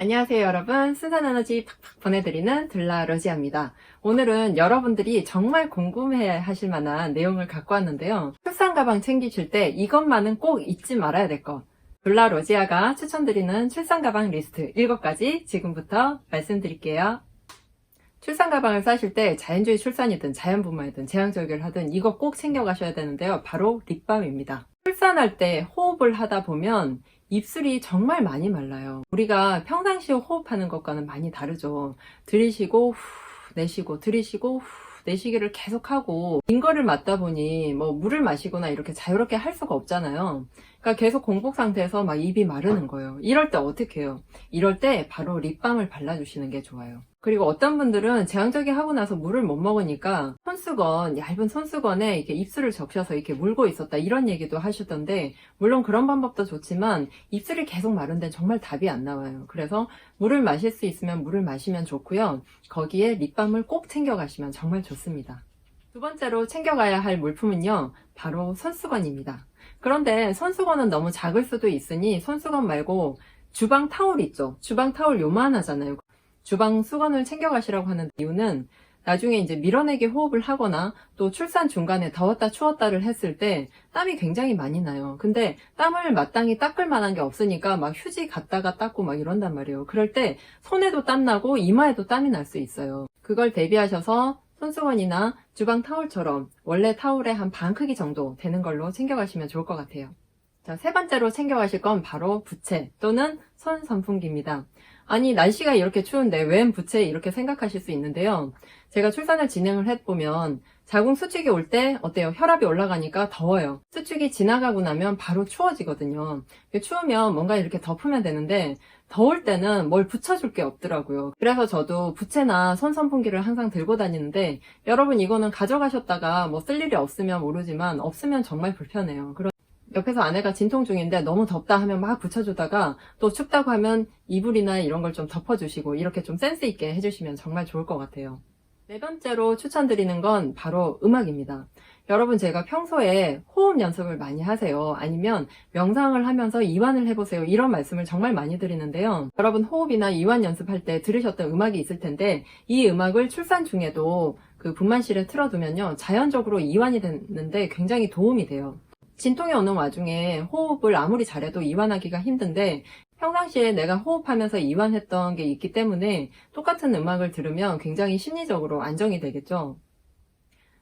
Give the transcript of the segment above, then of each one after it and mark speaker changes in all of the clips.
Speaker 1: 안녕하세요 여러분, 순산 에너지 팍팍 보내드리는 들라러지아입니다. 오늘은 여러분들이 정말 궁금해 하실 만한 내용을 갖고 왔는데요. 출산 가방 챙기실 때 이것만은 꼭 잊지 말아야 될 것, 들라러지아가 추천드리는 출산 가방 리스트 7가지 지금부터 말씀드릴게요. 출산 가방을 싸실 때 자연주의 출산이든 자연분만이든 제왕절개를 하든 이거 꼭 챙겨가셔야 되는데요. 바로 립밤입니다. 출산할 때 호흡을 하다 보면 입술이 정말 많이 말라요. 우리가 평상시에 호흡하는 것과는 많이 다르죠. 들이쉬고 후 내쉬고 들이쉬고 후 내쉬기를 계속하고 긴 거를 맞다 보니 뭐 물을 마시거나 이렇게 자유롭게 할 수가 없잖아요. 그러니까 계속 공복 상태에서 막 입이 마르는 거예요. 이럴 때 어떻게 해요? 이럴 때 바로 립밤을 발라주시는 게 좋아요. 그리고 어떤 분들은 제왕절개 하고 나서 물을 못 먹으니까 손수건, 얇은 손수건에 이렇게 입술을 적셔서 이렇게 물고 있었다 이런 얘기도 하시던데, 물론 그런 방법도 좋지만 입술이 계속 마른 데는 정말 답이 안 나와요. 그래서 물을 마실 수 있으면 물을 마시면 좋고요. 거기에 립밤을 꼭 챙겨가시면 정말 좋습니다. 두 번째로 챙겨가야 할 물품은요, 바로 손수건입니다. 그런데 손수건은 너무 작을 수도 있으니 손수건 말고 주방 타올 있죠. 주방 타올 요만하잖아요. 주방 수건을 챙겨가시라고 하는 이유는 나중에 이제 밀어내기 호흡을 하거나 또 출산 중간에 더웠다 추웠다를 했을 때 땀이 굉장히 많이 나요. 근데 땀을 마땅히 닦을 만한 게 없으니까 막 휴지 갖다가 닦고 막 이런단 말이에요. 그럴 때 손에도 땀 나고 이마에도 땀이 날 수 있어요. 그걸 대비하셔서 손수건이나 주방 타올처럼 원래 타올의 한 반 크기 정도 되는 걸로 챙겨가시면 좋을 것 같아요. 자, 세 번째로 챙겨가실 건 바로 부채 또는 손 선풍기입니다. 아니, 날씨가 이렇게 추운데 웬 부채 이렇게 생각하실 수 있는데요. 제가 출산을 진행을 해보면 자궁 수축이 올 때 어때요? 혈압이 올라가니까 더워요. 수축이 지나가고 나면 바로 추워지거든요. 추우면 뭔가 이렇게 덮으면 되는데 더울 때는 뭘 붙여줄 게 없더라고요. 그래서 저도 부채나 손 선풍기를 항상 들고 다니는데, 여러분 이거는 가져가셨다가 뭐 쓸 일이 없으면 모르지만 없으면 정말 불편해요. 옆에서 아내가 진통 중인데 너무 덥다 하면 막 붙여주다가 또 춥다고 하면 이불이나 이런 걸 좀 덮어주시고 이렇게 좀 센스 있게 해주시면 정말 좋을 것 같아요. 네 번째로 추천드리는 건 바로 음악입니다. 여러분, 제가 평소에 호흡 연습을 많이 하세요? 아니면 명상을 하면서 이완을 해보세요? 이런 말씀을 정말 많이 드리는데요. 여러분, 호흡이나 이완 연습할 때 들으셨던 음악이 있을 텐데, 이 음악을 출산 중에도 그 분만실에 틀어두면요, 자연적으로 이완이 되는데 굉장히 도움이 돼요. 진통이 오는 와중에 호흡을 아무리 잘해도 이완하기가 힘든데, 평상시에 내가 호흡하면서 이완했던 게 있기 때문에 똑같은 음악을 들으면 굉장히 심리적으로 안정이 되겠죠.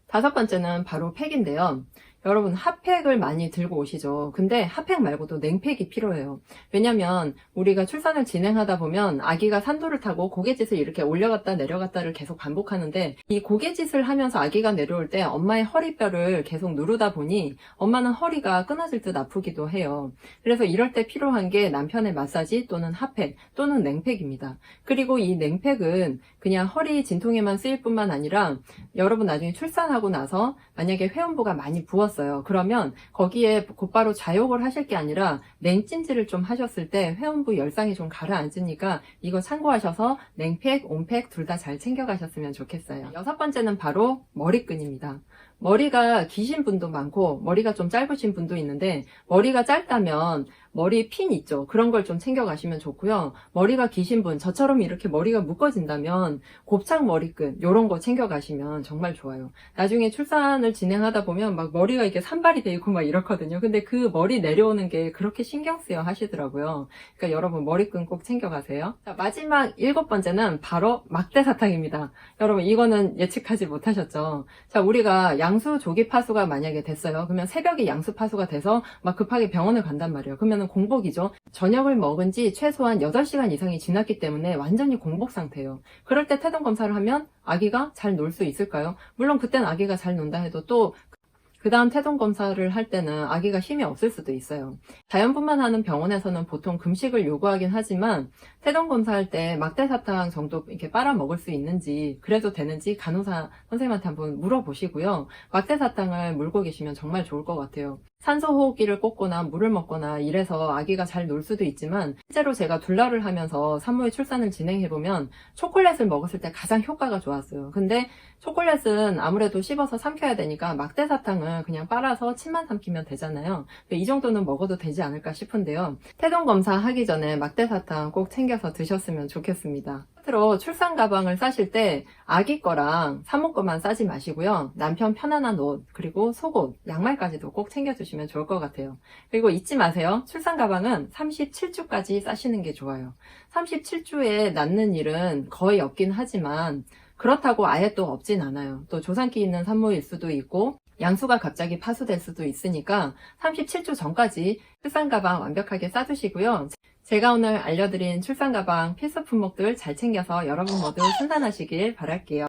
Speaker 1: 다섯 번째는 바로 팩인데요. 여러분, 핫팩을 많이 들고 오시죠. 근데 핫팩 말고도 냉팩이 필요해요. 왜냐면 우리가 출산을 진행하다 보면 아기가 산도를 타고 고갯짓을 이렇게 올려갔다 내려갔다를 계속 반복하는데, 이 고갯짓을 하면서 아기가 내려올 때 엄마의 허리뼈를 계속 누르다 보니 엄마는 허리가 끊어질 듯 아프기도 해요. 그래서 이럴 때 필요한 게 남편의 마사지 또는 핫팩 또는 냉팩입니다. 그리고 이 냉팩은 그냥 허리 진통에만 쓰일 뿐만 아니라, 여러분 나중에 출산하고 나서 만약에 회음부가 많이 부었어요. 그러면 거기에 곧바로 자욕을 하실 게 아니라 냉찜질을 좀 하셨을 때 회음부 열상이 좀 가라앉으니까 이거 참고하셔서 냉팩, 온팩 둘 다 잘 챙겨가셨으면 좋겠어요. 여섯 번째는 바로 머리끈입니다. 머리가 기신 분도 많고 머리가 좀 짧으신 분도 있는데, 머리가 짧다면 머리 핀 있죠? 그런 걸 좀 챙겨가시면 좋고요. 머리가 기신 분, 저처럼 이렇게 머리가 묶어진다면 곱창 머리끈 이런 거 챙겨가시면 정말 좋아요. 나중에 출산을 진행하다 보면 막 머리가 이렇게 산발이 돼 있고 막 이렇거든요. 근데 그 머리 내려오는 게 그렇게 신경 쓰여 하시더라고요. 그러니까 여러분 머리끈 꼭 챙겨가세요. 자, 마지막 7번째는 바로 막대 사탕입니다. 여러분 이거는 예측하지 못하셨죠? 자, 우리가 양수 조기 파수가 만약에 됐어요. 그러면 새벽에 양수 파수가 돼서 막 급하게 병원을 간단 말이에요. 그러면 공복이죠. 저녁을 먹은 지 최소한 8시간 이상이 지났기 때문에 완전히 공복 상태예요. 그럴 때 태동 검사를 하면 아기가 잘 놀 수 있을까요? 물론 그땐 아기가 잘 논다 해도 또 그 다음 태동 검사를 할 때는 아기가 힘이 없을 수도 있어요. 자연분만하는 병원에서는 보통 금식을 요구하긴 하지만 태동 검사할 때 막대 사탕 정도 이렇게 빨아 먹을 수 있는지, 그래도 되는지 간호사 선생님한테 한번 물어보시고요. 막대 사탕을 물고 계시면 정말 좋을 것 같아요. 산소 호흡기를 꽂거나 물을 먹거나 이래서 아기가 잘 놀 수도 있지만 실제로 제가 둘러를 하면서 산모의 출산을 진행해보면 초콜릿을 먹었을 때 가장 효과가 좋았어요. 근데 초콜릿은 아무래도 씹어서 삼켜야 되니까 막대사탕을 그냥 빨아서 침만 삼키면 되잖아요. 이 정도는 먹어도 되지 않을까 싶은데요. 태동 검사 하기 전에 막대사탕 꼭 챙겨서 드셨으면 좋겠습니다. 끝으로 출산 가방을 싸실 때 아기 거랑 산모 거만 싸지 마시고요. 남편 편안한 옷, 그리고 속옷, 양말까지도 꼭 챙겨주시면 좋을 것 같아요. 그리고 잊지 마세요. 출산 가방은 37주까지 싸시는 게 좋아요. 37주에 낳는 일은 거의 없긴 하지만 그렇다고 아예 또 없진 않아요. 또 조산기 있는 산모일 수도 있고 양수가 갑자기 파수될 수도 있으니까 37주 전까지 출산 가방 완벽하게 싸두시고요. 제가 오늘 알려드린 출산 가방 필수 품목들 잘 챙겨서 여러분 모두 순산하시길 바랄게요.